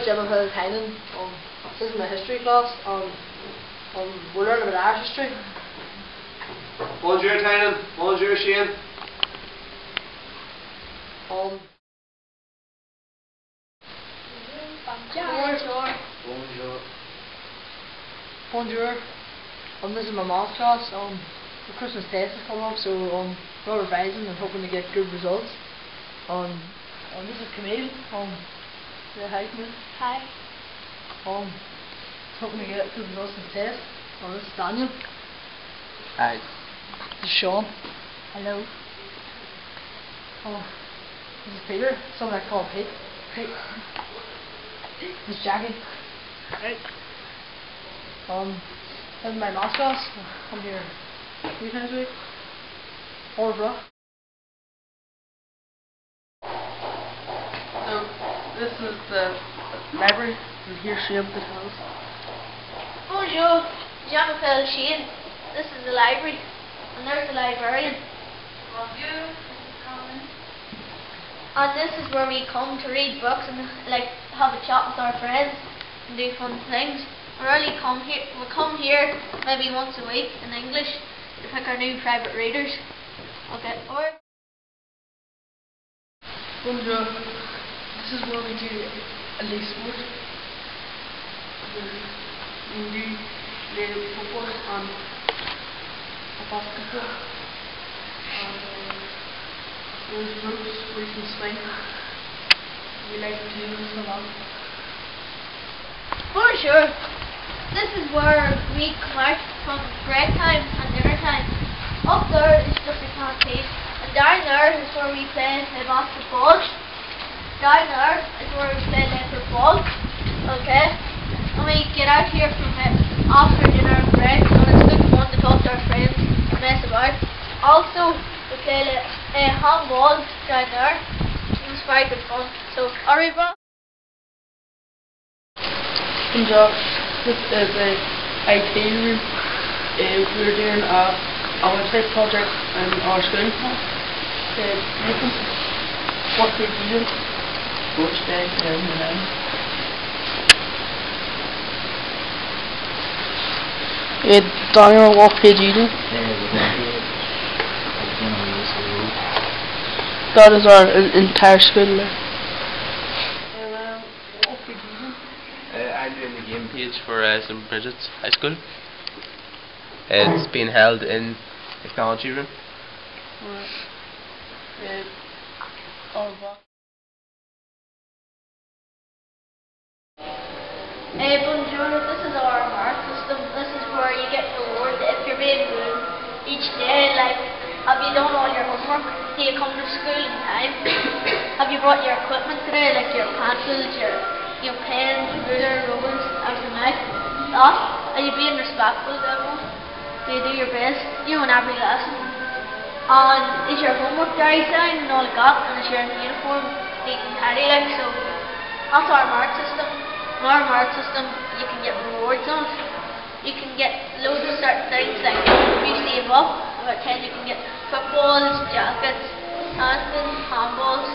Jim Hill Tynan. This is my history class. We're learning about Irish history. Bonjour Tynan. Bonjour Shane. Bonjour. Bonjour. Bonjour. This is my maths class. The Christmas test is coming up, so we're revising and hoping to get good results. This is Camille. Say hi, Camille. Hi. Hoping to get good results in the test. This is Daniel. Hi. This is Sean. Hello. This is Peter. Something I call Pete. This is Jackie. Hey. This is my maths class. I'm here 3 times a week. Au revoir. So, this is the library, and here's Shane the house. Bonjour. Jean-Michel Shane. This is the library. And there's the librarian. Bonjour. And this is where we come to read books and like have a chat with our friends and do fun things. We come here maybe once a week in English to pick our new private readers. Okay. Bonjour. This is where we do a league sport. We do the football and basketball. There's ropes where you can swing. We like to do this a lot. Bonjour. This is where we come out from break time and dinner time. Up there is just a canteen, and down there is where we play basketball. Down there is where we play football. Okay? And we get out here from after dinner and break, and it's good fun to talk to our friends and mess about. Also, we play handball down there. It's very good fun. So, au revoir. Bonjour. This is a IT room. We're doing a website project in our school. Nathan, what did you do? Which day? Daniel, what did you do? That is our entire school there. I'm doing the game page for St. Bridget's High School. It's being held in Technology Room. Bonjour, this is our mark system. This is where you get rewards if you're being good each day. Like, have you done all your homework? Do you come to school in time? Have you brought your equipment today, like your pencils, your pens, ruler, rubbers, everything like that? Are you being respectful to everyone? Do you do your best? You know, in every lesson. And is your homework diary signed and all like that? And is your uniform neat and tidy like so? That's our mark system. In our mark system, you can get rewards on it. You can get loads of certain things like if you save up about 10, you can get footballs, jackets, anything, handballs.